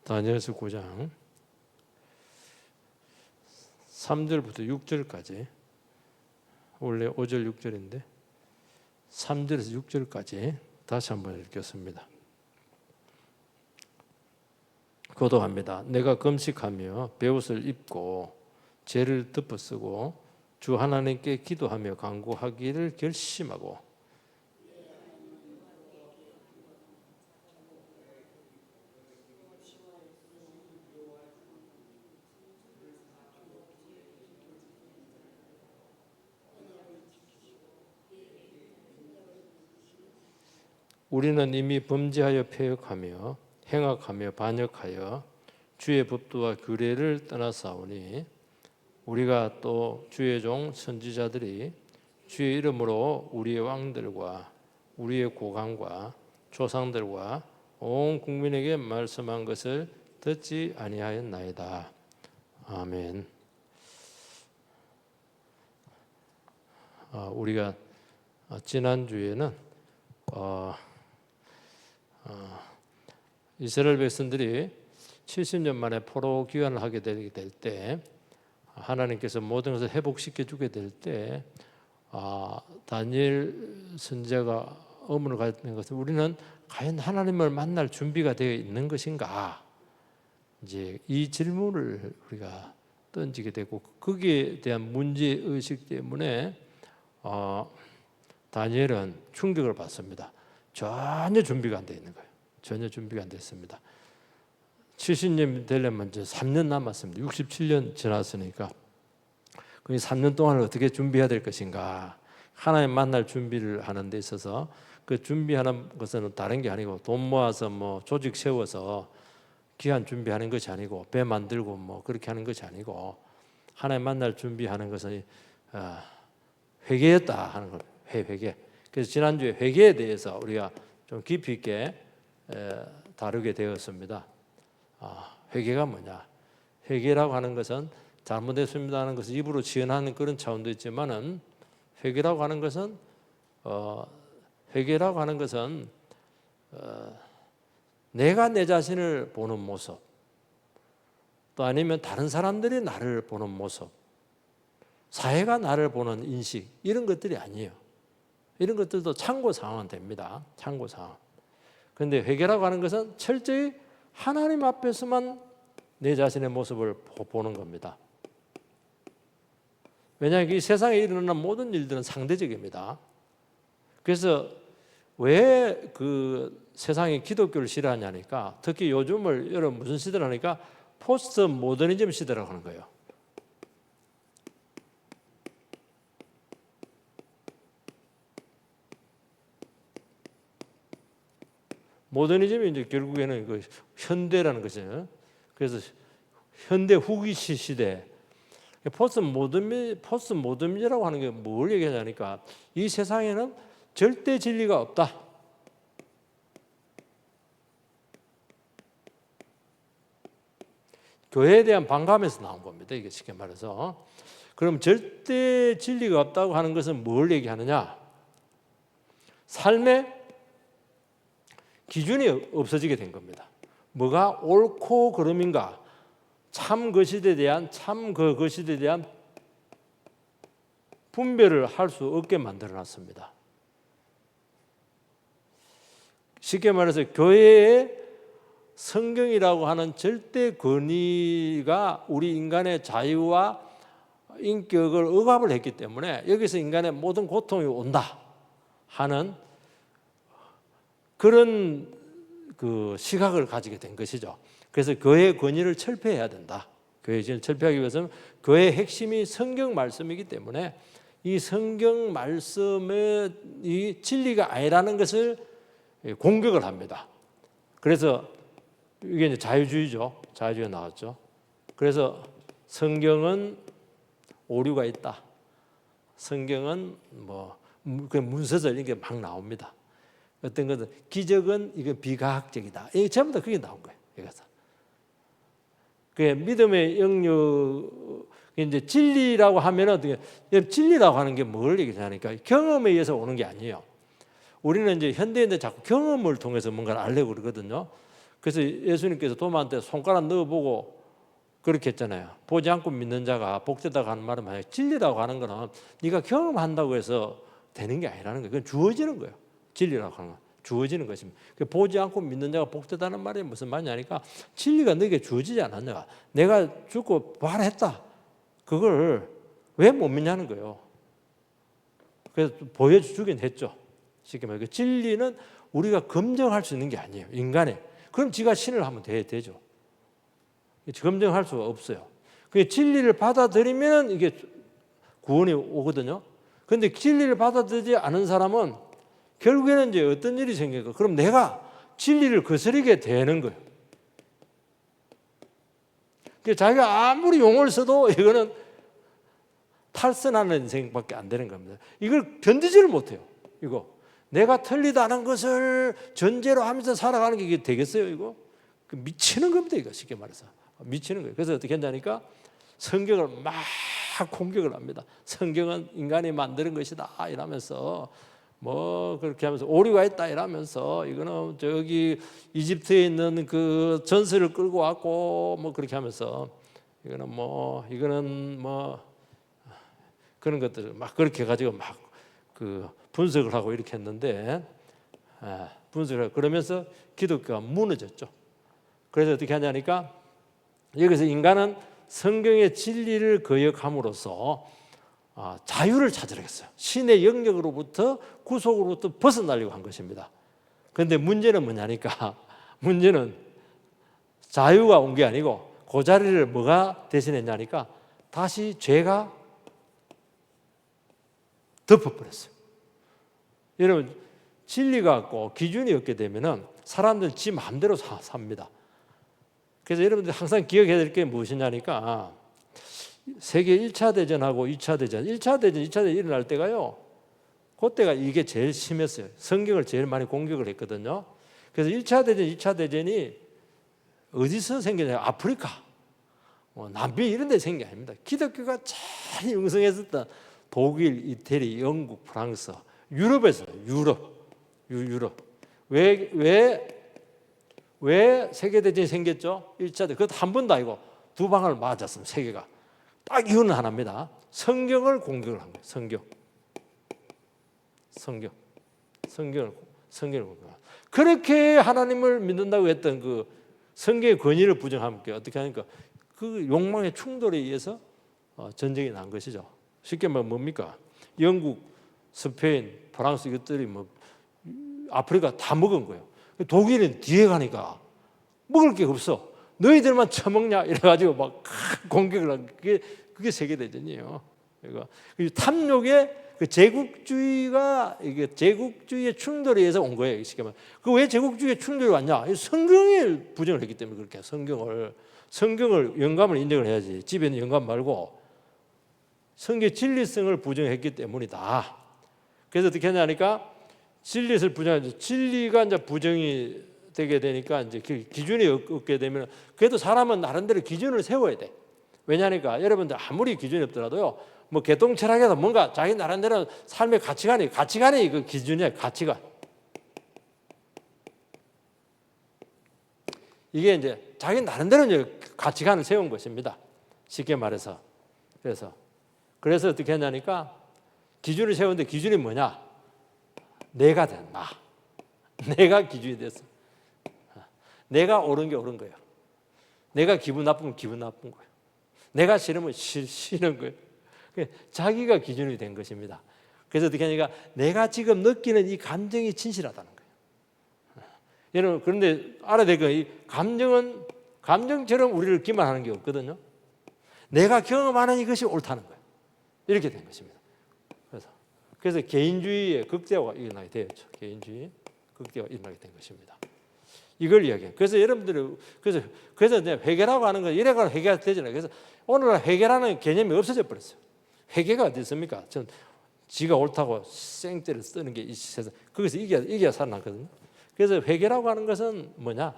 다니엘서 9장 3절부터 6절까지, 원래 5절 6절인데 3절에서 6절까지 다시 한번 읽겠습니다. 고독합니다. 내가 금식하며 베옷을 입고 죄를 덮어쓰고 주 하나님께 기도하며 간구하기를 결심하고 우리는 이미 범죄하여 패역하며 행악하며 반역하여 주의 법도와 규례를 떠나사오니 우리가 또 주의 종 선지자들이 주의 이름으로 우리의 왕들과 우리의 고관과 조상들과 온 국민에게 말씀한 것을 듣지 아니하였나이다. 아멘. 우리가 지난주에는 이스라엘 백성들이 70년 만에 포로 귀환을 하게 될 때 하나님께서 모든 것을 회복시켜 주게 될 때 다니엘 선지자가 의문을 가졌던 것은 우리는 과연 하나님을 만날 준비가 되어 있는 것인가? 이제 이 질문을 우리가 던지게 되고 거기에 대한 문제 의식 때문에 다니엘은 충격을 받습니다. 전혀 준비가 안 되어 있는 거예요. 전혀 준비가 안 됐습니다. 70년 되려면 이제 3년 남았습니다. 67년 지났으니까 그 3년 동안을 어떻게 준비해야 될 것인가? 하나님 만날 준비를 하는 데 있어서 그 준비하는 것은 다른 게 아니고 돈 모아서 뭐 조직 세워서 귀한 준비하는 것이 아니고 배 만들고 뭐 그렇게 하는 것이 아니고 하나님 만날 준비하는 것은 회개였다 하는 걸 회개. 그래서 지난주에 회개에 대해서 우리가 좀 깊이 있게 다루게 되었습니다. 회개가 뭐냐? 회개라고 하는 것은 잘못했습니다 하는 것을 입으로 지언하는 그런 차원도 있지만은 회개라고 하는 것은 내가 내 자신을 보는 모습, 또 아니면 다른 사람들이 나를 보는 모습, 사회가 나를 보는 인식, 이런 것들이 아니에요. 이런 것들도 참고 사항은 됩니다. 참고 사항. 그런데 회개라고 하는 것은 철저히 하나님 앞에서만 내 자신의 모습을 보는 겁니다. 왜냐하면 이 세상에 일어나는 모든 일들은 상대적입니다. 그래서 왜 그 세상이 기독교를 싫어하냐니까, 특히 요즘을 여러분 무슨 시대라니까 포스트 모더니즘 시대라고 하는 거예요. 모더니즘이 이제 결국에는 그 현대라는 것이죠. 그래서 현대 후기 시대, 포스트 모더니즘이라고 하는 게 뭘 얘기하냐니까 이 세상에는 절대 진리가 없다. 교회에 대한 반감에서 나온 겁니다. 이게 쉽게 말해서. 그럼 절대 진리가 없다고 하는 것은 뭘 얘기하느냐? 삶의 기준이 없어지게 된 겁니다. 뭐가 옳고 그름인가? 참 것이에 대한 것이에 대한 분별을 할 수 없게 만들어놨습니다. 쉽게 말해서 교회의 성경이라고 하는 절대 권위가 우리 인간의 자유와 인격을 억압을 했기 때문에 여기서 인간의 모든 고통이 온다 하는 그런 그 시각을 가지게 된 것이죠. 그래서 교회의 권위를 철폐해야 된다. 교회의 권위를 철폐하기 위해서는 교회의 핵심이 성경 말씀이기 때문에 이 성경 말씀의 이 진리가 아니라는 것을 공격을 합니다. 그래서 이게 이제 자유주의죠. 자유주의가 나왔죠. 그래서 성경은 오류가 있다. 성경은 뭐 문서절 이게 막 나옵니다. 어떤 것은 기적은 이게 비과학적이다. 이게 전부 다 그게 나온 거예요. 이것은. 그 믿음의 영역 이제 진리라고 하면은 어떻게 진리라고 하는 게 뭘 얘기하니까 경험에 의해서 오는 게 아니에요. 우리는 이제 현대인들 자꾸 경험을 통해서 뭔가를 알려고 그러거든요. 그래서 예수님께서 도마한테 손가락 넣어보고 그렇게 했잖아요. 보지 않고 믿는 자가 복되다고 하는 말은 만약에 진리라고 하는 거는 네가 경험한다고 해서 되는 게 아니라는 거예요. 그건 주어지는 거예요. 진리라고 하는 건 주어지는 것입니다. 보지 않고 믿는 자가 복되다는 말이 무슨 말이냐니까 진리가 너에게 주어지지 않았냐. 내가 죽고 부활했다. 그걸 왜 못 믿냐는 거예요. 그래서 보여주긴 했죠. 쉽게 말해 진리는 우리가 검증할 수 있는 게 아니에요. 인간이. 그럼 지가 신을 하면 되죠. 검증할 수가 없어요. 그 진리를 받아들이면 이게 구원이 오거든요. 그런데 진리를 받아들이지 않은 사람은 결국에는 이제 어떤 일이 생길까? 그럼 내가 진리를 거스르게 되는 거예요. 자기가 아무리 용어를 써도 이거는 탈선하는 인생밖에 안 되는 겁니다. 이걸 견디지를 못해요. 이거 내가 틀리다는 것을 전제로 하면서 살아가는 게 이게 되겠어요? 이거 미치는 겁니다. 이거 쉽게 말해서 미치는 거예요. 그래서 어떻게 한다니까 성경을 막 공격을 합니다. 성경은 인간이 만드는 것이다 이러면서 뭐 그렇게 하면서 오류가 있다 이러면서 이거는 저기 이집트에 있는 그 전설을 끌고 왔고 뭐 그렇게 하면서 이거는 뭐 그런 것들을 막 그렇게 가지고 막 그 분석을 하고 이렇게 했는데 분석을 하고 그러면서 기독교가 무너졌죠. 그래서 어떻게 하냐니까 여기서 인간은 성경의 진리를 거역함으로써 자유를 찾으려고 했어요. 신의 영역으로부터 구속으로부터 벗어나려고 한 것입니다. 그런데 문제는 뭐냐니까 문제는 자유가 온 게 아니고 그 자리를 뭐가 대신했냐니까 다시 죄가 덮어버렸어요. 여러분 진리가 없고 기준이 없게 되면은 사람들 지 마음대로 삽니다. 그래서 여러분들 항상 기억해야 될 게 무엇이냐니까 세계 1차 대전하고 2차 대전, 1차 대전, 2차 대전 일어날 때가요. 그때가 이게 제일 심했어요. 성경을 제일 많이 공격을 했거든요. 그래서 1차 대전, 2차 대전이 어디서 생겼냐면 아프리카, 남미 이런 데 생긴 게 아닙니다. 기독교가 잘 형성했었던 독일, 이태리, 영국, 프랑스, 유럽에서 유럽. 왜 세계대전이 생겼죠? 1차 대전. 그것도 한 번도 아니고 두 방을 맞았습니다. 세계가. 딱 이유는 하나입니다. 성경을 공격을 한 거예요. 성경을 공격을. 그렇게 하나님을 믿는다고 했던 그 성경의 권위를 부정하면 어떻게 하니까 그 욕망의 충돌에 의해서 전쟁이 난 것이죠. 쉽게 말하면 뭡니까? 영국, 스페인, 프랑스 이것들이 뭐 아프리카 다 먹은 거예요. 독일은 뒤에 가니까 먹을 게 없어. 너희들만 처먹냐 이래가지고 막 공격을 한 그게 세계대전이에요. 그러니까 탐욕의 그 제국주의의 충돌에 의해서 온 거예요. 그 왜 제국주의의 충돌이 왔냐? 성경을 부정을 했기 때문에 그렇게 성경을 영감을 인정을 해야지. 집에 있는 영감 말고 성경의 진리성을 부정했기 때문이다. 그래서 어떻게 하냐니까 진리를 부정하죠. 진리가 이제 부정이 되게 되니까 이제 기준이 없게 되면 그래도 사람은 나름대로 기준을 세워야 돼. 왜냐니까 여러분들 아무리 기준이 없더라도요. 뭐 개똥 철학에서 뭔가 자기 나름대로 삶의 가치관이 그 기준이야. 가치관. 이게 이제 자기 나름대로 이제 가치관을 세운 것입니다. 쉽게 말해서. 그래서 어떻게 하냐니까 기준을 세우는데 기준이 뭐냐? 내가 된다. 내가 기준이 됐어. 내가 옳은 게 옳은 거예요. 내가 기분 나쁘면 기분 나쁜 거예요. 내가 싫으면 싫은 거예요. 자기가 기준이 된 것입니다. 그래서 어떻게 하니까 내가 지금 느끼는 이 감정이 진실하다는 거예요. 여러분 그런데 알아야 될 건 이 감정은 감정처럼 우리를 기만하는 게 없거든요. 내가 경험하는 이것이 옳다는 거예요. 이렇게 된 것입니다. 그래서 개인주의의 극대화가 일어나게 되었죠. 개인주의 극대화가 일어나게 된 것입니다. 이걸 이야기해요. 그래서 여러분들이 그래서 이제 회개라고 하는 건 이래가 회개가 되잖아요. 그래서 오늘날 회개라는 개념이 없어져 버렸어요. 회개가 어디 있습니까? 전 지가 옳다고 생떼를 쓰는 게 이 세상 거기서 이겨야 살아났거든요. 그래서 회개라고 하는 것은 뭐냐?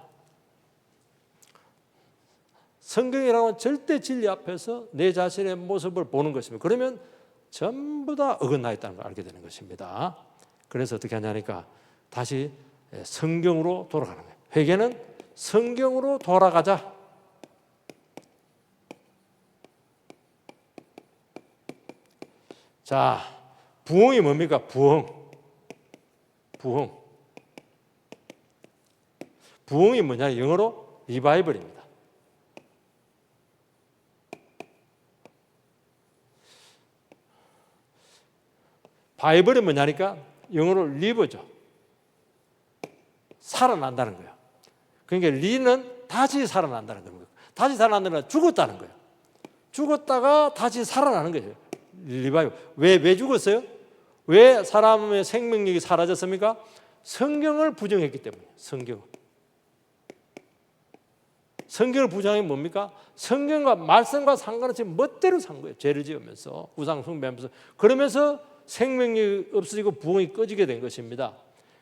성경이라는 절대 진리 앞에서 내 자신의 모습을 보는 것입니다. 그러면 전부 다 어긋나 있다는 걸 알게 되는 것입니다. 그래서 어떻게 하냐니까 다시 성경으로 돌아가는 거예요. 회개는 성경으로 돌아가자. 자, 부흥이 뭡니까? 부흥이 뭐냐? 영어로 리바이벌입니다. 바이블이 뭐냐니까? 영어로 리버죠. 살아난다는 거예요. 그러니까 리는 다시 살아난다는 겁니다. 다시 살아난다는 건 죽었다는 거예요. 죽었다가 다시 살아나는 거예요. 리바이벌. 왜 죽었어요? 왜 사람의 생명력이 사라졌습니까? 성경을 부정했기 때문에. 성경을 부정한 게 뭡니까? 성경과 말씀과 상관없이 멋대로 산 거예요. 죄를 지으면서 우상 숭배하면서 그러면서 생명력이 없어지고 부흥이 꺼지게 된 것입니다.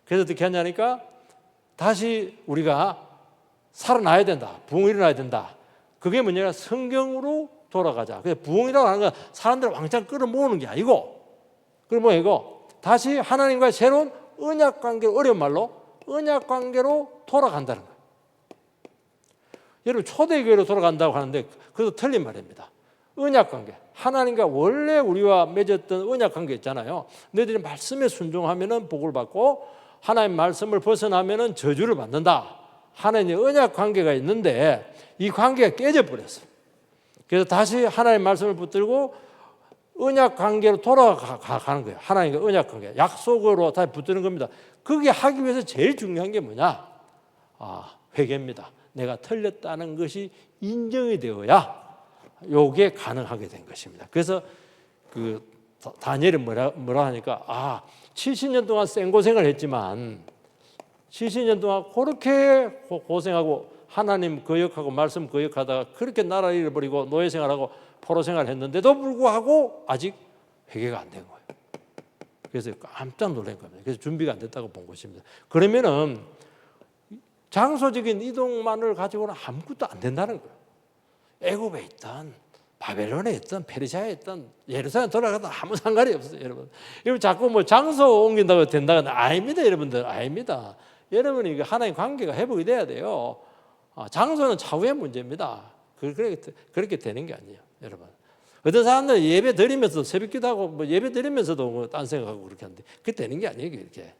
그래서 어떻게 하냐니까 다시 우리가 살아나야 된다. 부흥이 일어나야 된다. 그게 뭐냐? 성경으로 돌아가자. 그래서 부흥이라고 하는 건 사람들을 왕창 끌어모으는 게 아니고 다시 하나님과의 새로운 언약 관계로, 어려운 말로 언약 관계로 돌아간다는 거예요. 여러분 초대교회로 돌아간다고 하는데 그것도 틀린 말입니다. 언약 관계. 하나님과 원래 우리와 맺었던 언약 관계 있잖아요. 너희들이 말씀에 순종하면은 복을 받고 하나님 말씀을 벗어나면은 저주를 받는다. 하나님의 언약 관계가 있는데 이 관계가 깨져 버렸어요. 그래서 다시 하나님 말씀을 붙들고 언약 관계로 돌아가는 거예요. 하나님과 언약 관계, 약속으로 다시 붙드는 겁니다. 그게 하기 위해서 제일 중요한 게 뭐냐? 회개입니다. 내가 틀렸다는 것이 인정이 되어야 요게 가능하게 된 것입니다. 그래서 그 다니엘이 뭐라 하니까 70년 동안 생고생을 했지만 70년 동안 그렇게 고생하고 하나님 거역하고 말씀 거역하다가 그렇게 나라를 잃어버리고 노예생활하고 포로생활을 했는데도 불구하고 아직 회개가 안 된 거예요. 그래서 깜짝 놀란 겁니다. 그래서 준비가 안 됐다고 본 것입니다. 그러면은 장소적인 이동만을 가지고는 아무것도 안 된다는 거예요. 애굽에 있던 바벨론에 있던 페르시아에 있던 예루살렘 돌아가도 아무 상관이 없어요, 여러분. 여러분 자꾸 뭐 장소 옮긴다고 된다고 아닙니다, 여러분들. 아닙니다. 여러분이 하나님 관계가 회복이 돼야 돼요. 장소는 차후의 문제입니다. 그렇게 되는 게 아니에요, 여러분. 어떤 사람들은 예배 드리면서도 새벽기도 하고 뭐 예배 드리면서도 뭐 딴 생각하고 그렇게 하는데 그게 되는 게 아니에요, 이렇게.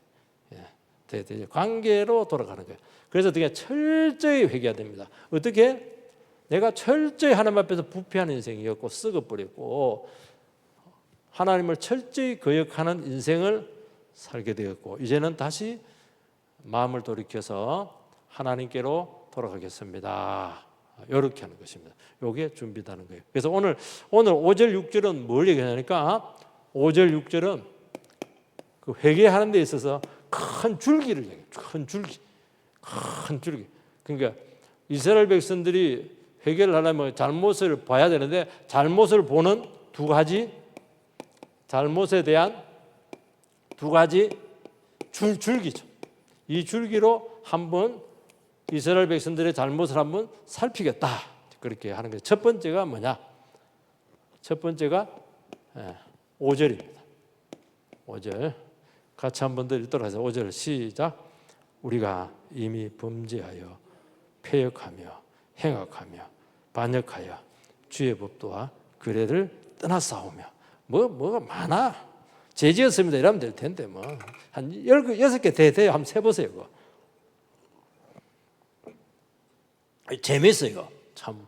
관계로 돌아가는 거예요. 그래서 어떻게 철저히 회개해야 됩니다. 어떻게? 내가 철저히 하나님 앞에서 부패하는 인생이었고 썩어버렸고 하나님을 철저히 거역하는 인생을 살게 되었고 이제는 다시 마음을 돌이켜서 하나님께로 돌아가겠습니다. 이렇게 하는 것입니다. 이게 준비되는 거예요. 그래서 오늘 5절 6절은 뭘 얘기하냐니까 5절 6절은 그 회개하는 데 있어서 큰 줄기를 얘기해요. 큰 줄기. 그러니까 이스라엘 백성들이 회개를 하려면 잘못을 봐야 되는데 잘못을 보는 두 가지 잘못에 대한 두 가지 줄기죠. 이 줄기로 한번 이스라엘 백성들의 잘못을 한번 살피겠다. 그렇게 하는 거예요. 첫 번째가 뭐냐? 첫 번째가 5절입니다. 5절 같이 한번 더 읽도록 하세요. 5절 시작. 우리가 이미 범죄하여 패역하며 행악하며 반역하여 주의 법도와 규례를 떠나싸우며 뭐가 많아. 죄지었습니다. 이러면 될 텐데 뭐 한 6개 대대요. 한번 세보세요. 이거. 재밌어요. 이거 참.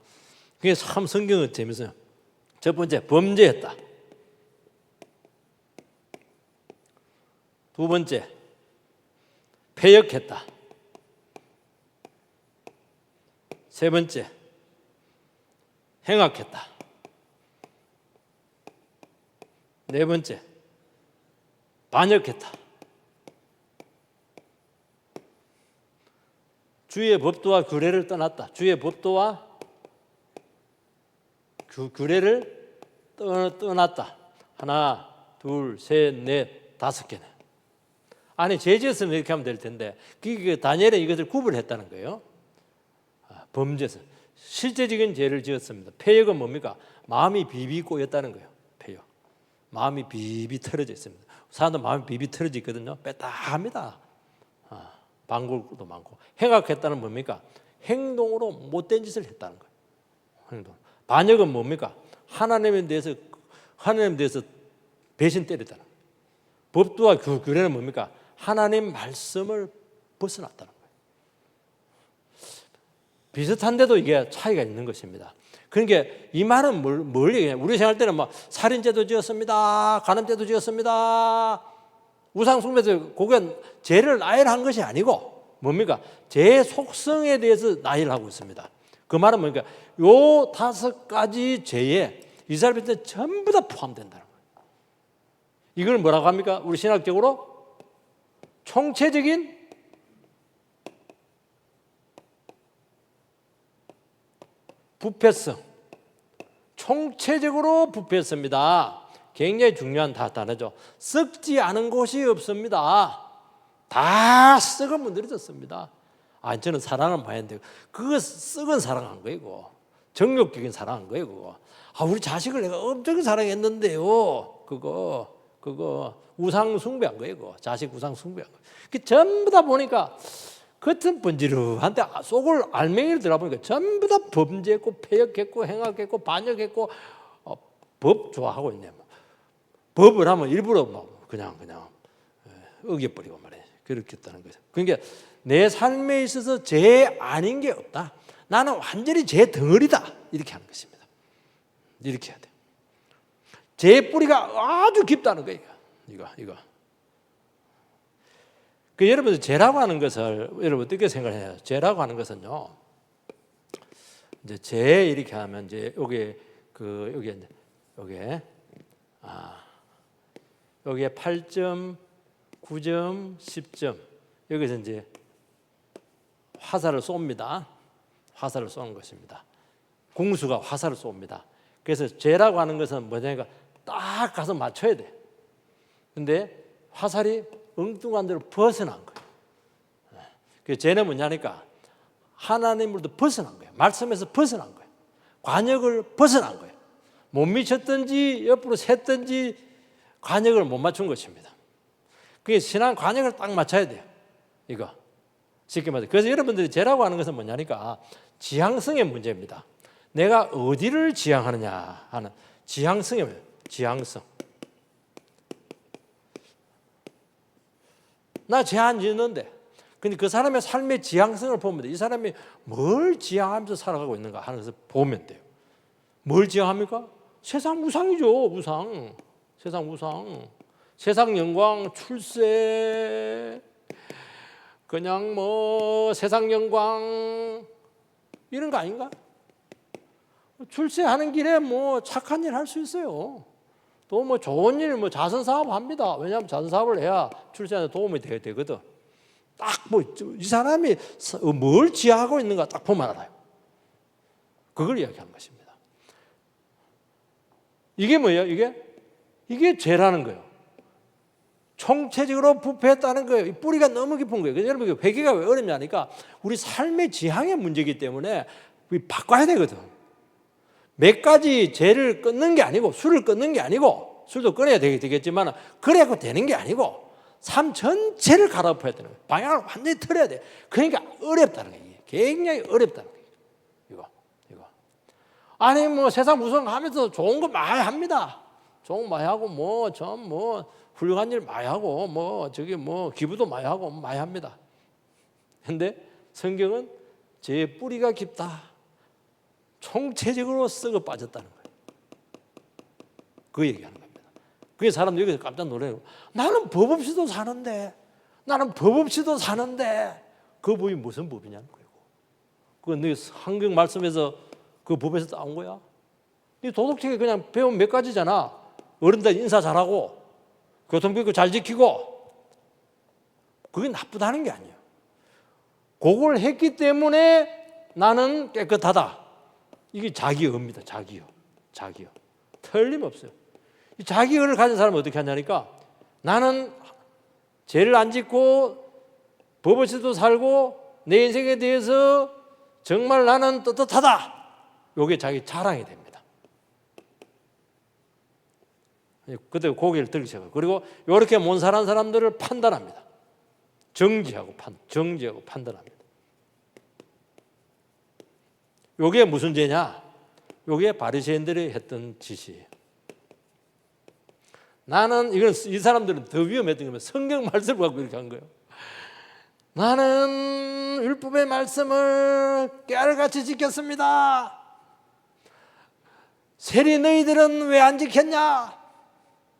그게 참 성경은 재밌어요. 첫 번째 범죄했다. 두 번째 패역했다. 세 번째 행악했다. 네 번째 반역했다. 주의 법도와 규례를 떠났다. 주의 법도와 규례를 떠났다. 하나, 둘, 셋, 넷, 5개네. 아니 죄지었으면 이렇게 하면 될 텐데 다니엘은 이것을 구분했다는 거예요. 범죄에서 실제적인 죄를 지었습니다. 패역은 뭡니까? 마음이 비비 꼬였다는 거예요. 패역. 마음이 비비 털어져 있습니다. 사람들 마음이 비비 털어져 있거든요. 빼딱합니다. 방골도 많고. 행악했다는 뭡니까? 행동으로 못된 짓을 했다는 거예요. 행동. 반역은 뭡니까? 하나님에 대해서 배신 때렸다는 거예요. 법도와 규례는 뭡니까? 하나님 말씀을 벗어났다는 거예요. 비슷한데도 이게 차이가 있는 것입니다. 그러니까 이 말은 뭘 얘기해요? 우리 생각할 때는 막 살인죄도 지었습니다, 간음죄도 지었습니다, 우상숭배도, 그건 죄를 나열한 것이 아니고 뭡니까? 죄 속성에 대해서 나열하고 있습니다. 그 말은 뭡니까? 요 5가지 죄에 이스라엘 백성은 전부 다 포함된다는 거예요. 이걸 뭐라고 합니까? 우리 신학적으로 총체적인 부패성, 총체적으로 부패했습니다. 굉장히 중요한 단어죠. 썩지 않은 곳이 없습니다. 다 썩어 문드러졌습니다. 저는 사랑을 많이 했는데 그거 썩은 사랑한 거예요. 그거. 정욕적인 사랑한 거예요. 그거. 우리 자식을 내가 엄청 사랑했는데요. 그거 우상 숭배한 거예요. 그거. 자식 우상 숭배한 거예요. 그 전부 다 보니까 겉은 번지르한데 속을 알맹이를 들어보니까 전부 다 범죄했고 패역했고 행악했고 반역했고 법 좋아하고 있네. 법을 하면 일부러 그냥 어겨버리고 말이에요. 그렇게 했다는 거죠. 그러니까 내 삶에 있어서 죄 아닌 게 없다. 나는 완전히 죄 덩어리다. 이렇게 하는 것입니다. 이렇게 해야 돼. 죄 뿌리가 아주 깊다는 거예요. 이거. 여러분 죄라고 하는 것을 여러분 어떻게 생각해요? 죄라고 하는 것은요. 이제 죄 이렇게 하면 이제 여기에 8점, 9점, 10점. 여기서 이제 화살을 쏩니다. 화살을 쏘는 것입니다. 궁수가 화살을 쏩니다. 그래서 죄라고 하는 것은 뭐냐니까 딱 가서 맞춰야 돼. 근데 화살이 엉뚱한 데로 벗어난 거예요. 그 죄는 뭐냐니까 하나님으로부터 벗어난 거예요. 말씀에서 벗어난 거예요. 관역을 벗어난 거예요. 못 미쳤든지 옆으로 샜든지 관역을 못 맞춘 것입니다. 그게 신앙 관역을 딱 맞춰야 돼요. 이거 쉽게 말해서. 그래서 여러분들이 죄라고 하는 것은 뭐냐니까 지향성의 문제입니다. 내가 어디를 지향하느냐 하는 지향성의 문제. 지향성. 나 죄 안 짓는데. 근데 그 사람의 삶의 지향성을 보면 이 사람이 뭘 지향하면서 살아가고 있는가 하는 것을 보면 돼요. 뭘 지향합니까? 세상 우상이죠. 우상. 세상 우상. 세상 영광, 출세, 그냥 세상 영광 이런 거 아닌가? 출세하는 길에 착한 일 할 수 있어요. 또 좋은 일, 자선 사업 합니다. 왜냐하면 자선 사업을 해야 출세하는 데 도움이 되거든. 딱 이 사람이 뭘 지향하고 있는가 딱 보면 알아요. 그걸 이야기하는 것입니다. 이게 뭐예요? 이게 죄라는 거예요. 총체적으로 부패했다는 거예요. 이 뿌리가 너무 깊은 거예요. 그래서 여러분 회개가 왜 어렵냐니까 우리 삶의 지향의 문제이기 때문에 바꿔야 되거든. 몇 가지 죄를 끊는 게 아니고 술을 끊는 게 아니고 술도 끊어야 되겠지만 그래야 되는 게 아니고 삶 전체를 갈아엎어야 되는 거예요. 방향을 완전히 틀어야 돼요. 그러니까 어렵다는 거예요. 굉장히 어렵다는 거예요. 이거. 아니 세상 무성하면서 좋은 거 많이 합니다. 좋은 거 많이 하고 훌륭한 일 많이 하고 기부도 많이 하고 많이 합니다. 그런데 성경은 죄의 뿌리가 깊다. 총체적으로 썩어 빠졌다는 거예요. 그 얘기하는 겁니다. 그게 사람들이 여기서 깜짝 놀라요. 나는 법 없이도 사는데 그 법이 무슨 법이냐는 거예요. 그건 네 성경 말씀에서 그 법에서 따온 거야. 네 도덕책에 그냥 배운 몇 가지잖아. 어른들 인사 잘하고 교통규칙 잘 지키고 그게 나쁘다는 게 아니에요. 그걸 했기 때문에 나는 깨끗하다. 이게 자기의입니다. 자기의. 틀림없어요. 이 자기의를 가진 사람은 어떻게 하냐니까 나는 죄를 안 짓고 법 없이도 살고 내 인생에 대해서 정말 나는 떳떳하다. 이게 자기 자랑이 됩니다. 그때 고개를 들기 시작해요. 그리고 이렇게 몬살한 사람들을 판단합니다. 정지하고 판단합니다. 요게 무슨 죄냐? 요게 바리새인들이 했던 짓이에요. 나는 이건 이 사람들은 더 위험했던 게 성경 말씀을 갖고 이렇게 한 거예요. 나는 율법의 말씀을 깨알같이 지켰습니다. 세리 너희들은 왜 안 지켰냐?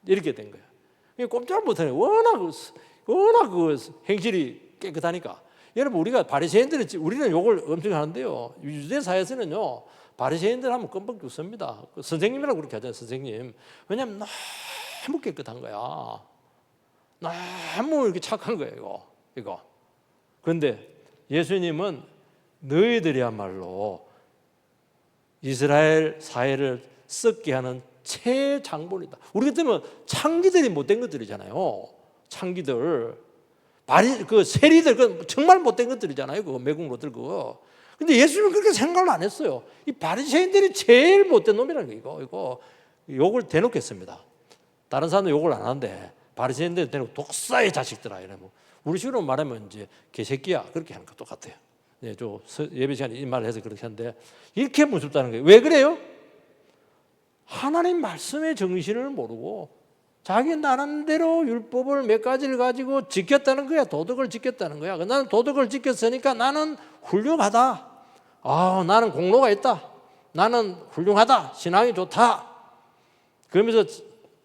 이렇게 된 거예요. 꼼짝 못하네. 워낙 그 행실이 깨끗하니까. 여러분 우리가 바리새인들은 우리는 욕을 엄청 하는데요. 유대 사회에서는요 바리새인들 하면 껌뻑 웃습니다. 선생님이라고 그렇게 하잖아요. 선생님. 왜냐하면 너무 깨끗한 거야. 너무 이렇게 착한 거예요. 이거. 그런데 예수님은 너희들이야말로 이스라엘 사회를 썩게 하는 최장본이다. 우리 같으면 창기들이 못된 것들이잖아요. 창기들, 그 세리들, 그 정말 못된 것들이잖아요. 그거 매국노들 그거. 근데 예수님은 그렇게 생각을 안 했어요. 이 바리새인들이 제일 못된 놈이라는 거 이거 욕을 대놓고 했습니다. 다른 사람은 욕을 안 하는데 바리새인들 대놓고 독사의 자식들아 이러면 우리 식으로 말하면 이제 개새끼야 그렇게 하는 거 똑같아요. 네, 저 예배 시간에 이 말을 해서 그렇게 하는데 이렇게 무섭다는 거예요. 왜 그래요? 하나님 말씀의 정신을 모르고 자기 나름대로 율법을 몇 가지를 가지고 지켰다는 거야. 도덕을 지켰다는 거야. 나는 도덕을 지켰으니까 나는 훌륭하다. 나는 공로가 있다. 나는 훌륭하다. 신앙이 좋다. 그러면서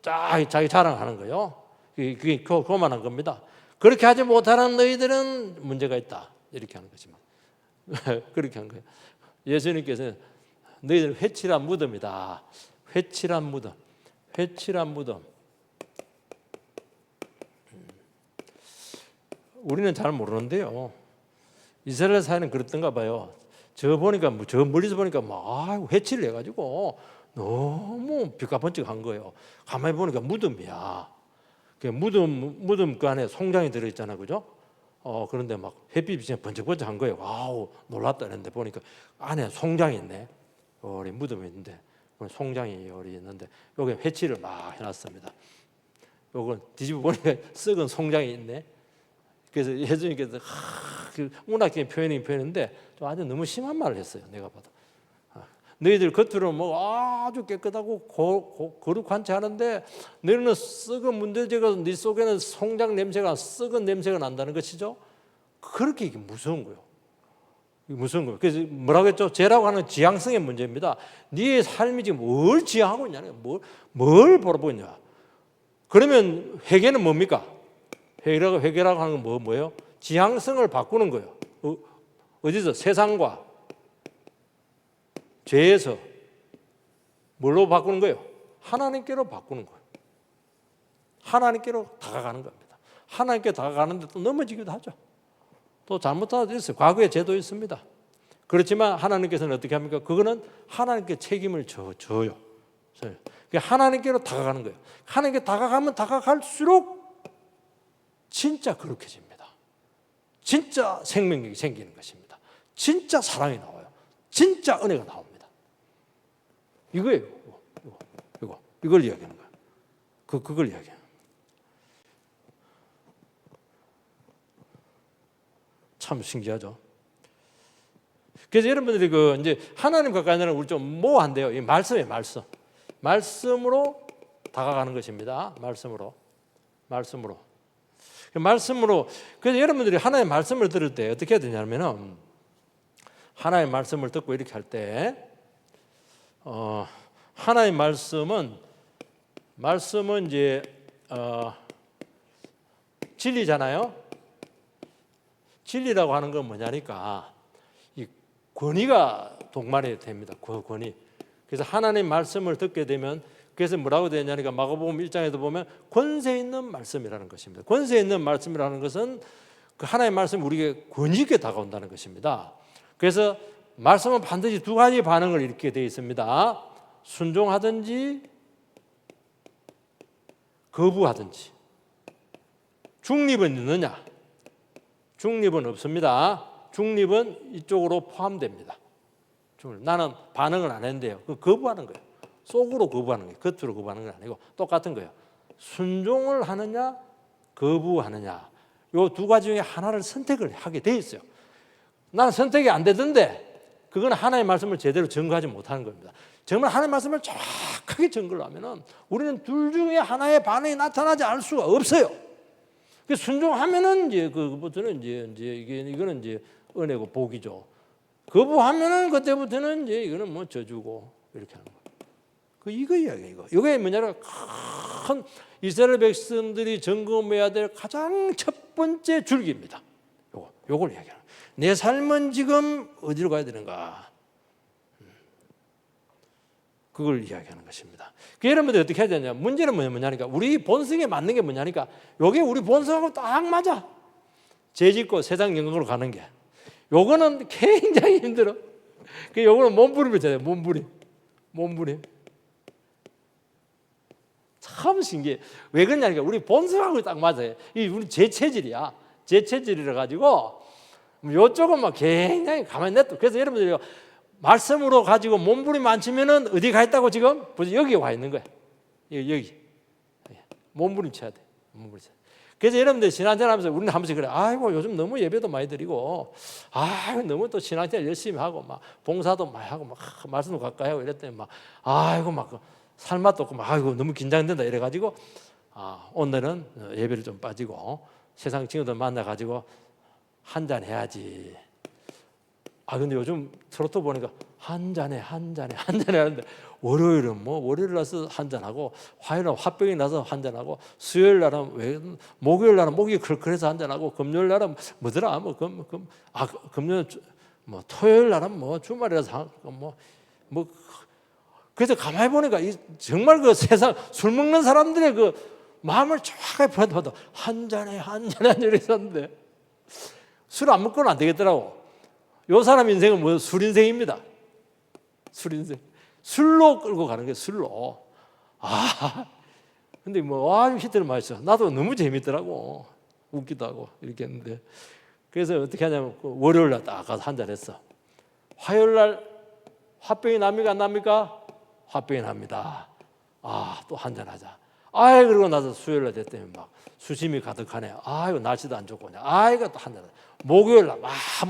자기 자랑하는 거예요. 그게 그만한 겁니다. 그렇게 하지 못하는 너희들은 문제가 있다. 이렇게 하는 거지만 그렇게 한 거예요. 예수님께서는 너희들 회칠한 무덤이다. 회칠한 무덤. 회칠한 무덤. 우리는 잘 모르는데요. 이스라엘 사회는 그렇던가 봐요. 저 멀리서 보니까 막 회칠을 해가지고 너무 뷰가번쩍한 거예요. 가만히 보니까 무덤이야. 무덤 그 안에 송장이 들어있잖아, 그죠? 그런데 막 햇빛이 번쩍번쩍한 거예요. 와우, 놀랐다 했는데 보니까 안에 송장이 있네. 우리 무덤이 있는데 송장이 여기 있는데 여기 회칠을 막 해놨습니다. 요건 뒤집어 보니까 썩은 송장이 있네. 그래서 예수님께서 문학적인 표현인데 좀 아주 너무 심한 말을 했어요. 내가 봐도. 너희들 겉으로 뭐 아주 깨끗하고 거룩한 채 하는데 너희는 썩은 문제제가 네 속에는 송장 냄새가 썩은 냄새가 난다는 것이죠. 그렇게 이게 무서운 거예요. 무서운 거예요. 그래서 뭐라고 했죠? 죄라고 하는 지향성의 문제입니다. 네 삶이 지금 뭘 지향하고 있냐는 거예요. 뭘 바라보고 있냐. 그러면 회개는 뭡니까? 회개라고 하는 건 뭐예요? 지향성을 바꾸는 거예요. 어디서? 세상과 죄에서 뭘로 바꾸는 거예요? 하나님께로 바꾸는 거예요. 하나님께로 다가가는 겁니다. 하나님께 다가가는데 또 넘어지기도 하죠. 또 잘못하도 있어요. 과거에 죄도 있습니다. 그렇지만 하나님께서는 어떻게 합니까? 그거는 하나님께 책임을 져요. 하나님께로 다가가는 거예요. 하나님께 다가가면 다가갈수록 진짜 거룩해집니다. 진짜 생명력이 생기는 것입니다. 진짜 사랑이 나와요. 진짜 은혜가 나옵니다. 이거예요. 이걸 이야기하는 거예요. 그걸 이야기해요. 참 신기하죠. 그래서 여러분들이 이제 하나님 가까이 하는 우리 좀 모호한데요. 이 말씀이에요, 말씀. 말씀으로 다가가는 것입니다. 말씀으로. 그래서 여러분들이 하나님의 말씀을 들을 때 어떻게 해야 되냐면은 하나님의 말씀을 듣고 이렇게 할 때 하나님의 말씀은 이제 진리잖아요. 진리라고 하는 건 뭐냐니까 이 권위가 동반이 됩니다. 권위. 그래서 하나님 말씀을 듣게 되면 그래서 뭐라고 되냐니까 마가복음 1장에도 보면 권세 있는 말씀이라는 것입니다. 권세 있는 말씀이라는 것은 그 하나님의 말씀이 우리에게 권위 있게 다가온다는 것입니다. 그래서 말씀은 반드시 두 가지 반응을 일으키게 되어 있습니다. 순종하든지 거부하든지. 중립은 있느냐? 중립은 없습니다. 중립은 이쪽으로 포함됩니다. 나는 반응을 안 했는데요. 거부하는 거예요. 속으로 거부하는 거예요. 겉으로 거부하는 건 아니고 똑같은 거예요. 순종을 하느냐, 거부하느냐. 이 두 가지 중에 하나를 선택을 하게 돼 있어요. 나는 선택이 안 되던데 그건 하나님의 말씀을 제대로 증거하지 못하는 겁니다. 정말 하나님의 말씀을 정확하게 증거를 하면은 우리는 둘 중에 하나의 반응이 나타나지 않을 수가 없어요. 순종하면은 이제 그부터는 이제 이거는 이제 은혜고 복이죠. 거부하면은 그때부터는 이제 이거는 뭐 저주고 이렇게 하는 거예요. 이거 이야기예요. 이게 뭐냐면 큰 이스라엘 백성들이 점검해야 될 가장 첫 번째 줄기입니다. 요걸 이야기하는. 내 삶은 지금 어디로 가야 되는가? 그걸 이야기하는 것입니다. 여러분들이 어떻게 해야 되냐? 문제는 뭐냐니까 우리 본성에 맞는 게 뭐냐니까 요게 우리 본성하고 딱 맞아. 죄 짓고 세상 영광으로 가는 게. 요거는 굉장히 힘들어. 요거는 몸부림을 쳐야 돼. 몸부림. 참 신기해. 왜 그러냐니까 우리 본성하고 딱 맞아요. 우리 제 체질이야. 제 체질이라 가지고 요쪽은 막 굉장히 가만히 냅둬. 그래서 여러분들이 말씀으로 가지고 몸부림 안 치면은 어디 가 있다고 지금? 여기 와 있는 거야. 여기. 몸부림 쳐야 돼. 몸부림 쳐야 돼. 그래서 여러분들 신앙생활 하면서 우리는 한 번씩 그래. 아이고 요즘 너무 예배도 많이 드리고 너무 또 신앙생활 열심히 하고 막 봉사도 많이 하고 막 말씀도 가까이 하고 이랬더니 막 아이고 막 살맛도 없고 막 아이고 너무 긴장된다 이래가지고 오늘은 예배를 좀 빠지고 세상 친구들 만나가지고 한잔 해야지. 근데 요즘 트로트 보니까 한 잔에 하는데 월요일은 월요일 나서 한잔하고 화요일은 화병이 나서 한잔하고 수요일 날은 목요일 날은 목이 클클해서 한잔하고 금요일 날은 뭐더라 금요일 토요일 날은 주말이라서 그래서 가만히 보니까 정말 그 세상 술 먹는 사람들의 그 마음을 정확하게 보여도 한 잔에 이랬었는데 술 안 먹고는 안 되겠더라고. 요 사람 인생은 술 인생입니다. 술 인생. 술로 끌고 가는 게 술로. 근데 히트를 맛있어. 나도 너무 재밌더라고. 웃기도 하고 이렇게 했는데. 그래서 어떻게 하냐면 월요일 날 딱 가서 한잔 했어. 화요일 날 화병이 납니까 안 납니까? 화병이 납니다. 또 한잔 하자. 그러고 나서 수요일 날 됐더니 막 수심이 가득하네. 이거 날씨도 안 좋고 그냥. 이거 또 한잔 하자. 목요일 날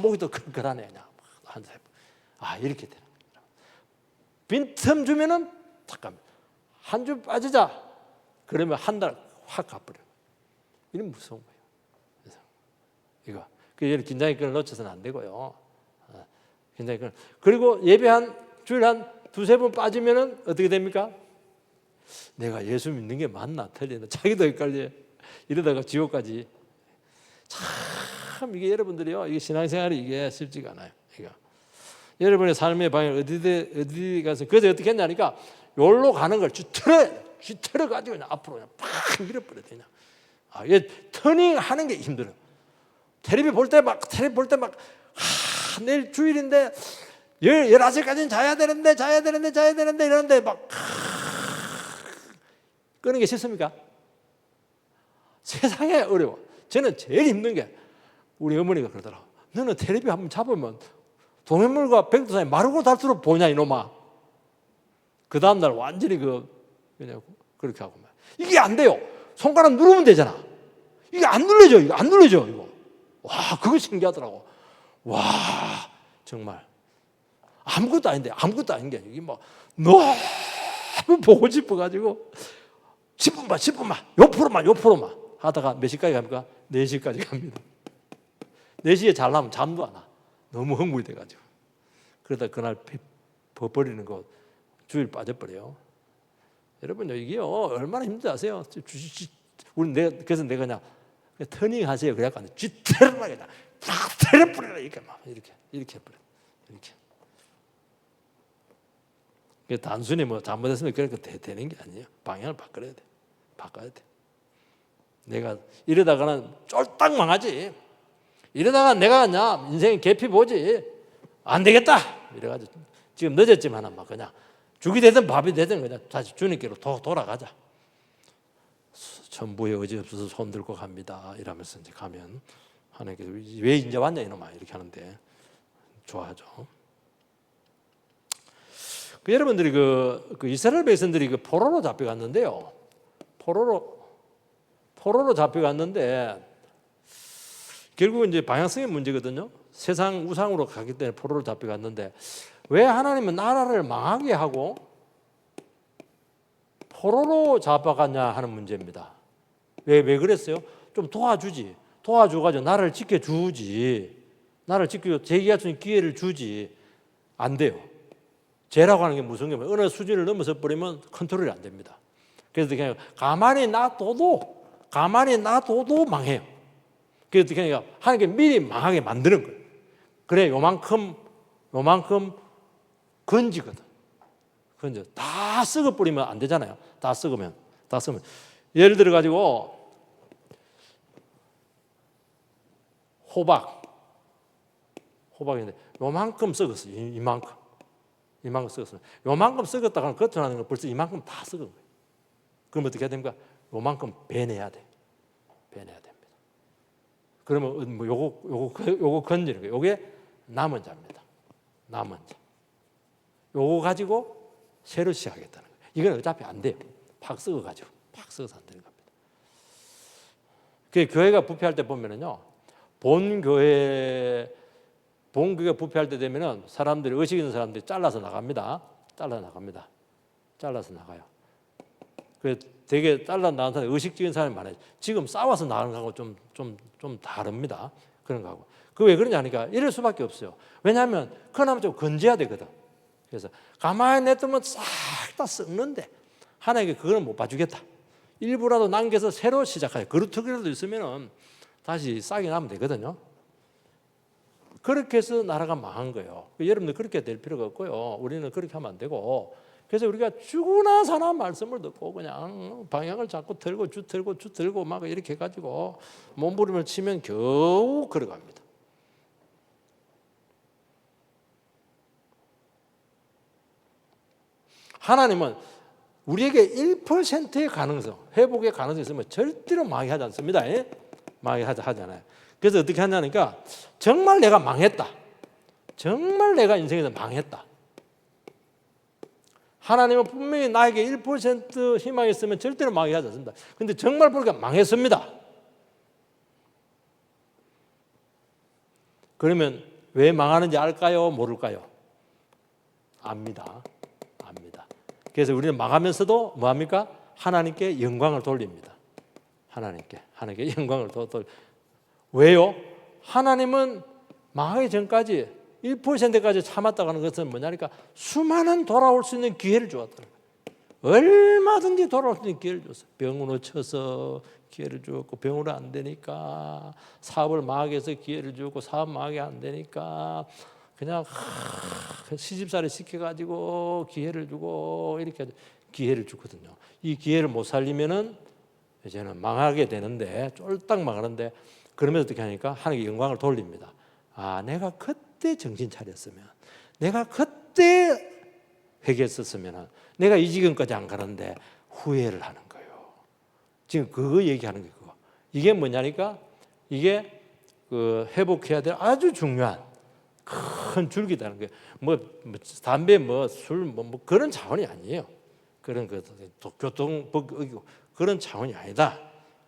목이 또 끌끌하네 그냥. 한잔 해봐. 이렇게 되는 거예요. 빈틈 주면은 잠깐 한 주 빠지자. 그러면 한 달 확 가버려. 이런 무서운 거예요. 그래서 이거 긴장의 끈을 놓쳐서는 안 되고요. 긴장의 끈. 그리고 예배 주일 한 두세 번 빠지면은 어떻게 됩니까? 내가 예수 믿는 게 맞나 틀리나 자기도 헷갈려. 이러다가 지옥까지. 참 이게 여러분들이요. 이게 신앙생활이 이게 쉽지가 않아요. 여러분의 삶의 방향 어디 가서 그래서 어떻게 했냐니까 여기로 가는 걸 쥐틀어 가지고 그냥 앞으로 그냥 팍 밀어버려 그냥. 이게 터닝하는 게 힘들어. 텔레비 볼 때 막 내일 주일인데 11시까지는 자야 되는데 이러는데 막 끄는 게 싫습니까? 세상에 어려워. 저는 제일 힘든 게 우리 어머니가 그러더라. 너는 텔레비 한번 잡으면 동해물과 백두산이 마르고 닳도록 보냐 이놈아. 그 다음날 완전히 그냥 그렇게 하고 이게 안 돼요. 손가락 누르면 되잖아. 이게 안 눌러져 이거. 와 그거 신기하더라고. 와 정말 아무것도 아닌 게 이게 너무 보고 싶어가지고 10분만 요프로만 하다가 몇 시까지 갑니까? 4시까지 갑니다. 4시에 잘나면 잠도 안 와. 너무 흥분이 돼가지고. 그러다 그날 버리는 거 주일 빠져버려요. 여러분 이게요 얼마나 힘든지 아세요? 그래서 내가 그냥 터닝 하세요. 그래갖고 쥐틀어라 그냥 팍 때려버려라 이렇게 해버려. 이렇게 단순히 잘못했으면 그렇게 되는 게 아니에요. 방향을 바꿔야 돼. 내가 이러다가는 쫄딱 망하지. 이러다가 내가 그냥 인생의 계피 보지. 안 되겠다. 이래가지고 지금 늦었지만 그냥 죽이 되든 밥이 되든 그냥 다시 주님께로 돌아가자. 전부에 의지 없어서 손 들고 갑니다. 이러면서 이제 가면 하나님께서 왜 이제 왔냐 이놈아 이렇게 하는데 좋아하죠. 여러분들이 그 이스라엘 백성들이 포로로 잡혀갔는데요. 포로로 잡혀갔는데 결국은 이제 방향성의 문제거든요. 세상 우상으로 가기 때문에 포로로 잡혀갔는데 왜 하나님은 나라를 망하게 하고 포로로 잡아갔냐 하는 문제입니다. 왜 그랬어요? 좀 도와주지. 도와줘가지고 나라를 지켜주지. 나라를 지켜 제기할 수 있는 기회를 주지. 안 돼요. 죄라고 하는 게 무슨 거예요? 어느 수준을 넘어서 버리면 컨트롤이 안 됩니다. 그래서 그냥 가만히 놔둬도 망해요. 그래서 그냥 하나님께 미리 망하게 만드는 거예요. 그래 요만큼 건지거든. 다 썩어 버리면 안 되잖아요. 다 썩으면 예를 들어 가지고 호박인데 요만큼 썩었어요. 이만큼 썩었어요. 요만큼 썩었다가 겉으로 거 벌써 이만큼 다 썩은 거예요. 그럼 어떻게 해야 됩니까? 요만큼 베내야 됩니다. 그러면 뭐 요거 건지는 거예요. 요게 남은 자입니다. 남은 자. 요거 가지고 새로 시작하겠다는 거예요. 이건 어차피 안 돼요. 팍 썩어서 안 되는 겁니다. 그 교회가 부패할 때 보면은요, 본교회가 부패할 때 되면은 사람들이 의식 있는 사람들이 잘라서 나갑니다. 잘라서 나가요. 그 되게 잘라 나간 사람 의식적인 사람이 많아요. 지금 싸워서 나가는 거하고 좀 다릅니다. 그런 거하고. 그 왜 그러냐 하니까 이럴 수밖에 없어요. 왜냐하면 그나마 좀 건져야 되거든. 그래서 가만히 냅두면 싹 다 썩는데 하나님께 그걸 못 봐주겠다. 일부라도 남겨서 새로 시작해요. 그루터기라도 있으면 다시 싹이 나면 되거든요. 그렇게 해서 나라가 망한 거예요. 여러분들 그렇게 될 필요가 없고요. 우리는 그렇게 하면 안 되고. 그래서 우리가 죽으나 사나 말씀을 듣고 그냥 방향을 자꾸 들고 막 이렇게 해가지고 몸부림을 치면 겨우 걸어갑니다. 하나님은 우리에게 1%의 가능성, 회복의 가능성이 있으면 절대로 망하지 않습니다. 망하잖아요. 그래서 어떻게 하냐니까 정말 내가 망했다. 정말 내가 인생에서 망했다. 하나님은 분명히 나에게 1% 희망이 있으면 절대로 망하지 않습니다. 그런데 정말 보니까 망했습니다. 그러면 왜 망하는지 알까요? 모를까요? 압니다. 그래서 우리는 망하면서도 뭐합니까? 하나님께 영광을 돌립니다. 하나님께 영광을 돌립니다. 왜요? 하나님은 망하기 전까지 1%까지 참았다고 하는 것은 뭐냐니까 수많은 돌아올 수 있는 기회를 주었다는 거예요. 얼마든지 돌아올 수 있는 기회를 줬어요. 병으로 쳐서 기회를 주었고 병으로 안 되니까 사업을 망하게 해서 기회를 주었고 사업 망하게 안 되니까 그냥 시집살이 시켜가지고 기회를 주고 이렇게 기회를 주거든요. 이 기회를 못 살리면은 이제는 망하게 되는데 쫄딱 망하는데 그러면서 어떻게 하니까 하나님께 영광을 돌립니다. 아, 내가 그때 정신 차렸으면, 내가 그때 회개했었으면, 내가 이 지경까지 안 가는데 후회를 하는 거예요. 지금 그거 얘기하는 게 그거. 이게 뭐냐니까 이게 그 회복해야 될 아주 중요한 큰 줄기다는 거예요. 뭐 담배, 술, 그런 차원이 아니에요. 그런 교통법 그런 차원이 아니다.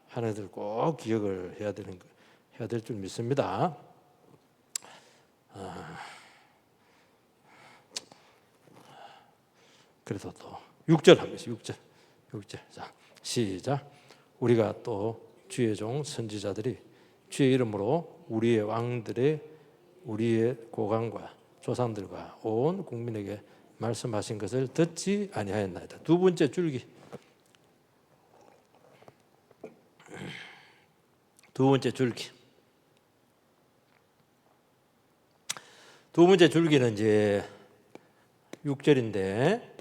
하나들 꼭 기억을 해야 될 줄 믿습니다. 그래도 또 6절 한 것이 6절. 자, 시작. 우리가 또 주의 종 선지자들이 주의 이름으로 우리의 왕들의 우리의 고관과 조상들과 온 국민에게 말씀하신 것을 듣지 아니하였나이다. 두 번째 줄기. 두 번째 줄기는 이제 6절인데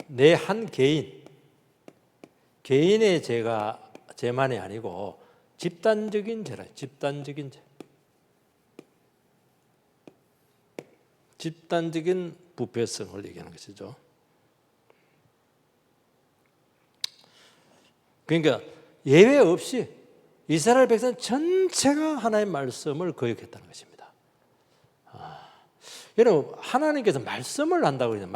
내 한 개인의 죄가 죄만이 아니고 집단적인 죄라. 집단적인 부패성을 얘기하는 것이죠. 그러니까 예외 없이 이스라엘 백성 전체가 하나님의 말씀을 거역했다는 것입니다. 여러분, 하나님께서 말씀을 한다고 그러죠.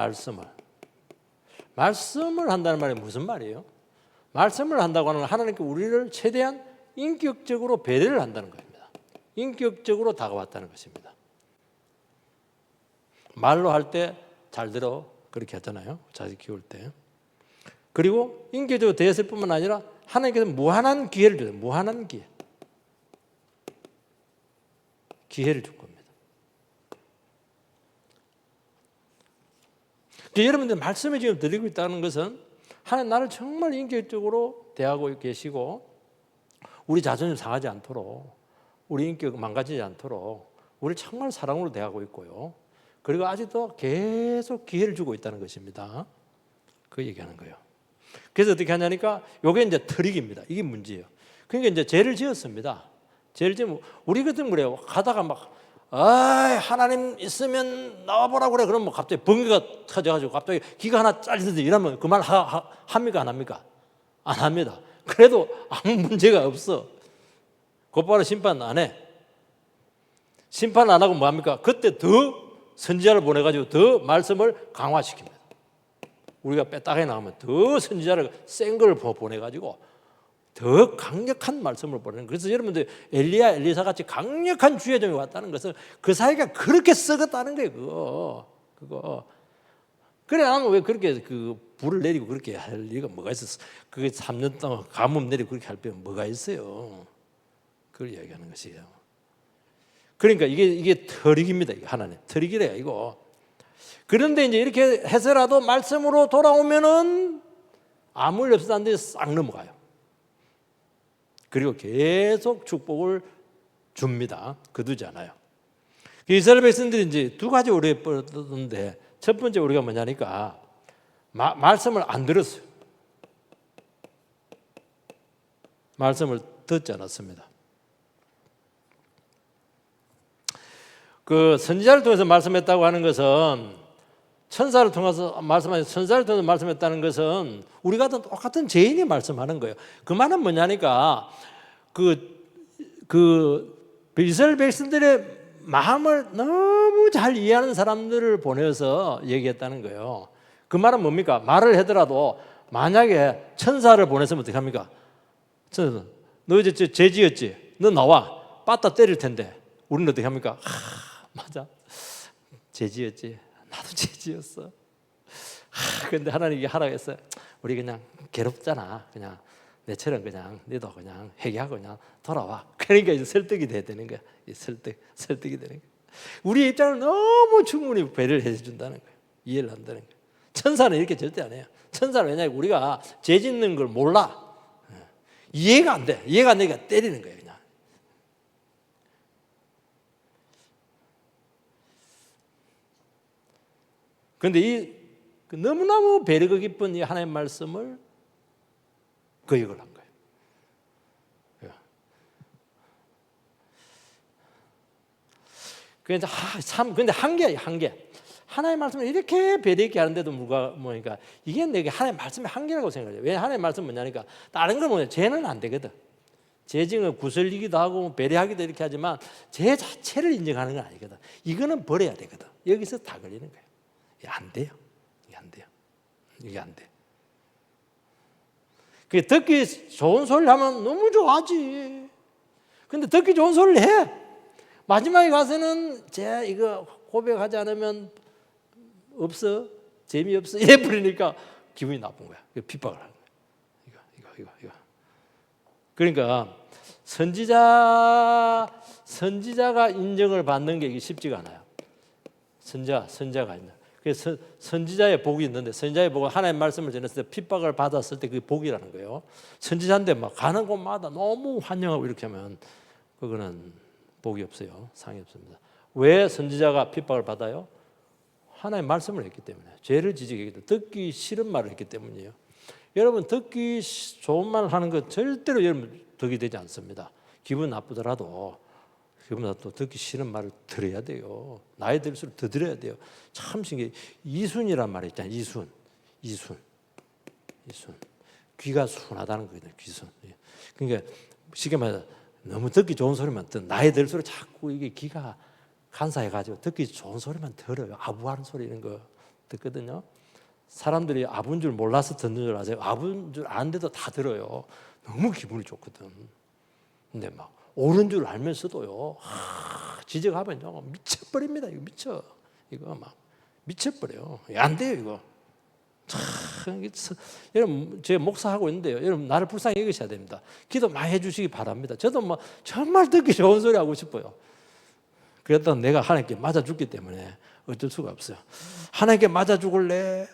말씀을 한다는 말이 무슨 말이에요? 말씀을 한다고 하는 건 하나님께 우리를 최대한 인격적으로 배려를 한다는 겁니다. 인격적으로 다가왔다는 것입니다. 말로 할 때 잘 들어 그렇게 하잖아요. 자식 키울 때. 그리고 인격적으로 대했을 뿐만 아니라 하나님께서 무한한 기회를 줘요. 무한한 기회. 기회를 줄 겁니다. 여러분들 말씀을 지금 드리고 있다는 것은 하나님 나를 정말 인격적으로 대하고 계시고 우리 자존심 상하지 않도록 우리 인격 망가지지 않도록 우리를 정말 사랑으로 대하고 있고요. 그리고 아직도 계속 기회를 주고 있다는 것입니다. 그 얘기하는 거예요. 그래서 어떻게 하냐니까 이게 이제 트릭입니다. 이게 문제예요. 그러니까 이제 죄를 지었습니다. 죄를 지으면 우리 같은 그래요. 가다가 막 하나님 있으면 나와보라고 그래. 그러면 갑자기 번개가 터져가지고 갑자기 기가 하나 잘리든지 이러면 그 말 합니까 안 합니까? 안 합니다. 그래도 아무 문제가 없어. 곧바로 심판 안 해. 심판 안 하고 뭐 합니까? 그때 더 선지자를 보내가지고 더 말씀을 강화시킵니다. 우리가 빼딱하게 나오면 더 선지자를 센 걸 보내가지고 더 강력한 말씀을 보내는. 그래서 여러분들 엘리야, 엘리사 같이 강력한 주의종이 왔다는 것은 그 사이가 그렇게 썩었다는 거예요. 그거. 그래 나는 왜 그렇게 그 불을 내리고 그렇게 할 리가 뭐가 있었어? 그게 3년 동안 가뭄 내리고 그렇게 할 필요가 뭐가 있어요? 그걸 이야기하는 것이에요. 그러니까 이게 트릭입니다. 이게 하나님 트릭이래요. 이거. 그런데 이제 이렇게 해서라도 말씀으로 돌아오면은 아무 일 없었는데 싹 넘어가요. 그리고 계속 축복을 줍니다. 거두지 않아요. 이스라엘 백성들이 이제 두 가지 오류에 빠졌는데 첫 번째 우리가 뭐냐니까 말씀을 안 들었어요. 말씀을 듣지 않았습니다. 그 선지자를 통해서 말씀했다고 하는 것은 천사를 통해서 천사를 통해서 말씀했다는 것은 우리 같은 똑같은 죄인이 말씀하는 거예요. 그 말은 뭐냐니까 이스라엘 백성들의 마음을 너무 잘 이해하는 사람들을 보내서 얘기했다는 거예요. 그 말은 뭡니까? 말을 하더라도 만약에 천사를 보냈으면 어떻게 합니까? 너 이제 죄 지었지? 너 나와. 빠따 때릴 텐데 우리는 어떻게 합니까? 맞아. 죄 지었지. 나도 죄 지었어. 근데 하나님이 하라고 했어요. 우리 그냥 괴롭잖아. 그냥 내처럼 그냥 너도 그냥 회개하고 그냥 돌아와. 그러니까 이제 설득이 돼야 되는 거야. 설득이 되는 거야. 우리 입장을 너무 충분히 배려를 해준다는 거예요. 이해를 한다는 거예요. 천사는 이렇게 절대 안 해요. 천사는 왜냐하면 우리가 죄 짓는 걸 몰라. 이해가 안 돼. 이해가 안 되니까 때리는 거예요. 그냥. 그런데 너무너무 배려가 깊은 이 하나님의 말씀을 거역을 한 거예요. 그래서 근데 한계. 하나님의 말씀을 이렇게 배려 있게 하는데도 뭐니까 이게 내게 하나님의 말씀의 한계라고 생각해요. 왜 하나님의 말씀은 뭐냐니까 다른 건 뭐냐? 죄는 안 되거든. 죄증을 구슬리기도 하고 배려하기도 이렇게 하지만 죄 자체를 인정하는 건 아니거든. 이거는 버려야 되거든. 여기서 다 걸리는 거예요. 이게 안 돼요. 이게 안 돼. 듣기 좋은 소리를 하면 너무 좋아하지. 근데 듣기 좋은 소리를 해. 마지막에 가서는 이거 고백하지 않으면 없어. 재미없어. 이래 버리니까 기분이 나쁜 거야. 핍박을 하는 거야. 이거. 그러니까 선지자가 인정을 받는 게 쉽지가 않아요. 선지자가 있는. 그래서 선지자의 복이 있는데 선지자의 복은 하나님의 말씀을 전했을 때 핍박을 받았을 때 그게 복이라는 거예요. 선지자인데 막 가는 곳마다 너무 환영하고 이렇게 하면 그거는 복이 없어요. 상이 없습니다. 왜 선지자가 핍박을 받아요? 하나님의 말씀을 했기 때문에. 죄를 지지기 때문에. 듣기 싫은 말을 했기 때문이에요. 여러분 듣기 좋은 말을 하는 거 절대로 여러분 덕이 되지 않습니다. 기분 나쁘더라도 또 듣기 싫은 말을 들어야 돼요. 나이 들수록 더 들어야 돼요. 참 신기해. 이순이란 말이 있잖아요. 이순. 귀가 순하다는 거거든요. 귀순. 그러니까 쉽게 말해서 너무 듣기 좋은 소리만 나이 들수록 자꾸 이게 귀가 간사해가지고 듣기 좋은 소리만 들어요. 아부하는 소리 이런 거 듣거든요. 사람들이 아부인 줄 몰라서 듣는 줄 아세요? 아부인 줄 아는데도 다 들어요. 너무 기분이 좋거든. 근데 막 옳은 줄 알면서도요, 지적하면 미쳐버립니다. 이거 미쳐. 이거 막 미쳐버려요. 안 돼요, 이거. 여러분, 제가 목사하고 있는데요. 여러분, 나를 불쌍히 여기셔야 됩니다. 기도 많이 해주시기 바랍니다. 저도 뭐 정말 듣기 좋은 소리 하고 싶어요. 그랬다 내가 하나님께 맞아 죽기 때문에 어쩔 수가 없어요. 하나님께 맞아 죽을래?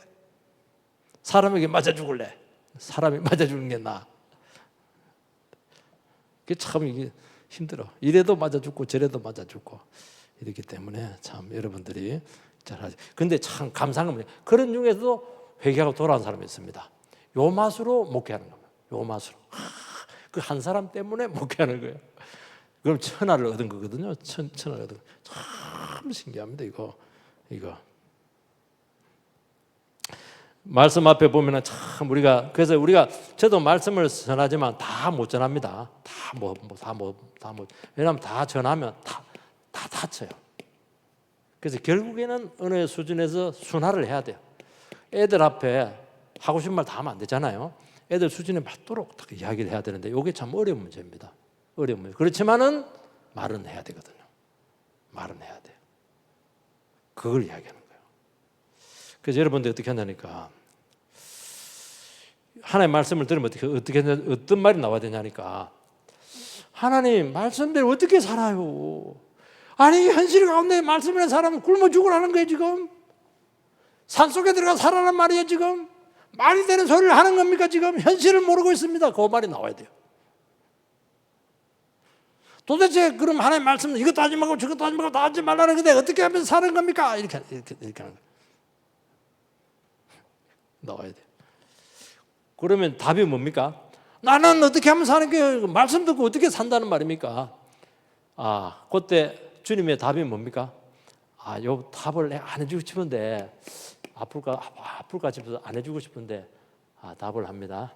사람에게 맞아 죽을래? 사람이 맞아 주는 게 나아. 그게 참 이게 힘들어. 이래도 맞아 죽고 저래도 맞아 죽고 이렇기 때문에 참 여러분들이 잘하지. 근데 참 감사한 건 그런 중에서도 회개하고 돌아온 사람이 있습니다. 요 맛으로 목회하는 겁니다. 요 맛으로. 그 한 사람 때문에 목회하는 거예요. 그럼 천하를 얻은 거거든요. 천하를 얻은 거. 참 신기합니다. 이거. 말씀 앞에 보면은 참 그래서 우리가 저도 말씀을 전하지만 다 못 전합니다. 다 못. 왜냐하면 다 전하면 다 다쳐요. 그래서 결국에는 어느 수준에서 순화를 해야 돼요. 애들 앞에 하고 싶은 말 다 하면 안 되잖아요. 애들 수준에 맞도록 딱 이야기를 해야 되는데 이게 참 어려운 문제입니다. 어려운 문제. 그렇지만은 말은 해야 되거든요. 말은 해야 돼요. 그걸 이야기하는 거예요. 그래서 여러분들 어떻게 한다니까 하나님의 말씀을 들으면 어떤 말이 나와야 되냐니까 하나님 말씀대로 어떻게 살아요? 아니 현실 가운데 말씀이라는 사람은 굶어 죽으라는 거예요 지금. 산속에 들어가 살아란 말이에요 지금. 말이 되는 소리를 하는 겁니까 지금. 현실을 모르고 있습니다. 그 말이 나와야 돼요. 도대체 그럼 하나님 말씀은 이것도 하지 말고 저것도 하지 말고 다 하지 말라는 건데 어떻게 하면서 사는 겁니까? 이렇게 하는 거예요. 나와야 돼요. 그러면 답이 뭡니까? 나는 어떻게 하면 사는 게 말씀 듣고 어떻게 산다는 말입니까? 그때 주님의 답이 뭡니까? 요 답을 안 해주고 싶은데 아플까 싶어서 안 해주고 싶은데 답을 합니다.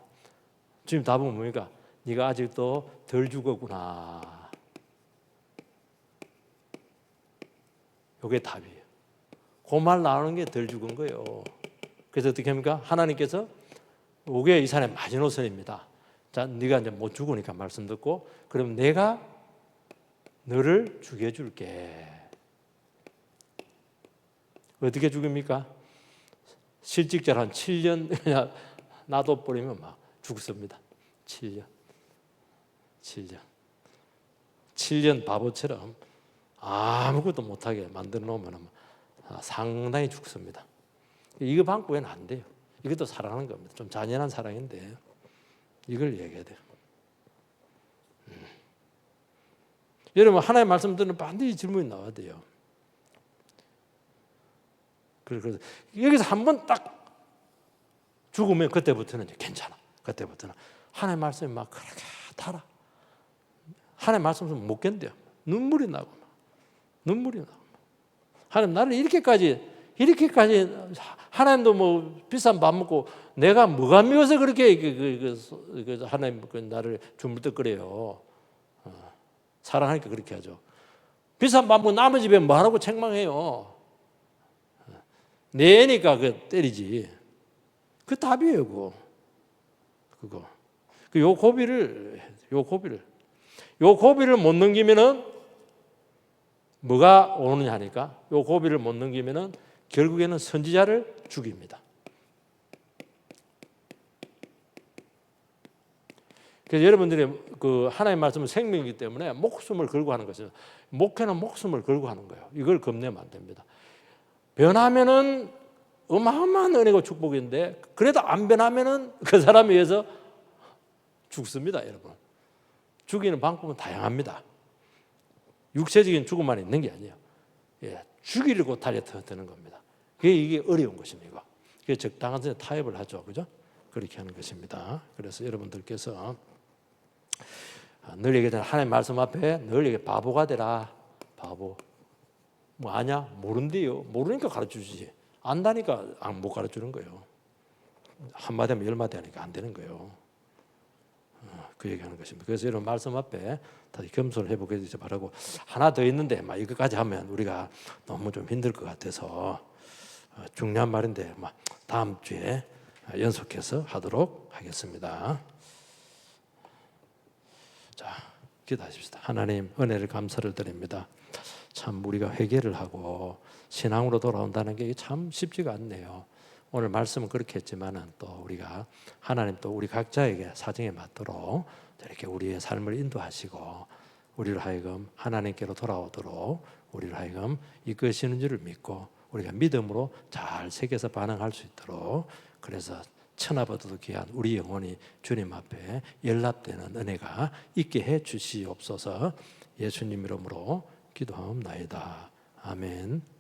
주님 답은 뭡니까? 네가 아직도 덜 죽었구나. 요게 답이에요. 그 말 나오는 게 덜 죽은 거예요. 그래서 어떻게 합니까? 하나님께서 요게 이 사람의 마지노선입니다. 자, 네가 이제 못 죽으니까 말씀 듣고 그럼 내가 너를 죽여줄게. 어떻게 죽입니까? 실직자를 한 7년 놔둬버리면 막 죽습니다. 7년 바보처럼 아무것도 못하게 만들어 놓으면 상당히 죽습니다. 이거 방법에는 안 돼요. 이것도 사랑하는 겁니다. 좀 잔인한 사랑인데 이걸 얘기해야 돼요. 여러분 하나님의 말씀 들으면 반드시 질문이 나와야 돼요. 그래서 여기서 한번 딱 죽으면 그때부터는 이제 괜찮아. 그때부터는 하나님의 말씀이 막 그렇게 달아. 하나님의 말씀을 못 견뎌요. 눈물이 나고 하나님 나를 이렇게까지 하나님도 뭐 비싼 밥 먹고 내가 뭐가 미워서 그렇게 하나님 나를 주물떡거려요. 사랑하니까 그렇게 하죠. 비싼 밥 먹고 남의 집에 뭐 하라고 책망해요. 내니까 때리지. 그 답이에요, 그거. 요 고비를 못 넘기면은 뭐가 오느냐 하니까 요 고비를 못 넘기면은 결국에는 선지자를 죽입니다. 그래서 여러분들이 그 하나님의 말씀은 생명이기 때문에 목숨을 걸고 하는 것이죠. 목회는 목숨을 걸고 하는 거예요. 이걸 겁내면 안 됩니다. 변하면은 어마어마한 은혜고 축복인데 그래도 안 변하면은 그 사람에 의해서 죽습니다, 여러분. 죽이는 방법은 다양합니다. 육체적인 죽음만 있는 게 아니에요. 죽이려고 달려드는 겁니다. 이게 어려운 것입니다. 그게 적당한 선에 타협을 하죠, 그죠? 그렇게 하는 것입니다. 그래서 여러분들께서 늘 얘기하잖아요. 하나님 말씀 앞에 늘 얘기 바보가 되라. 바보. 뭐 아냐? 모른대요. 모르니까 가르쳐주지. 안다니까 못 가르쳐주는 거예요. 한마디 하면 열마디 하니까 안 되는 거예요. 그 얘기하는 것입니다. 그래서 여러분 말씀 앞에 다시 겸손을 해보게 되지 바라고 하나 더 있는데 막 이거까지 하면 우리가 너무 좀 힘들 것 같아서 중요한 말인데 다음 주에 연속해서 하도록 하겠습니다. 자, 기도하십시다. 하나님, 은혜를 감사를 드립니다. 참 우리가 회개를 하고 신앙으로 돌아온다는 게 참 쉽지가 않네요. 오늘 말씀은 그렇게 했지만은 또 우리가 하나님 또 우리 각자에게 사정에 맞도록 이렇게 우리의 삶을 인도하시고 우리를 하여금 하나님께로 돌아오도록 우리를 하여금 이끄시는 줄을 믿고 우리가 믿음으로 잘 새겨서 반응할 수 있도록, 그래서 천하보다도 귀한 우리 영혼이 주님 앞에 연락되는 은혜가 있게 해 주시옵소서. 예수님 이름으로 기도하옵나이다. 아멘.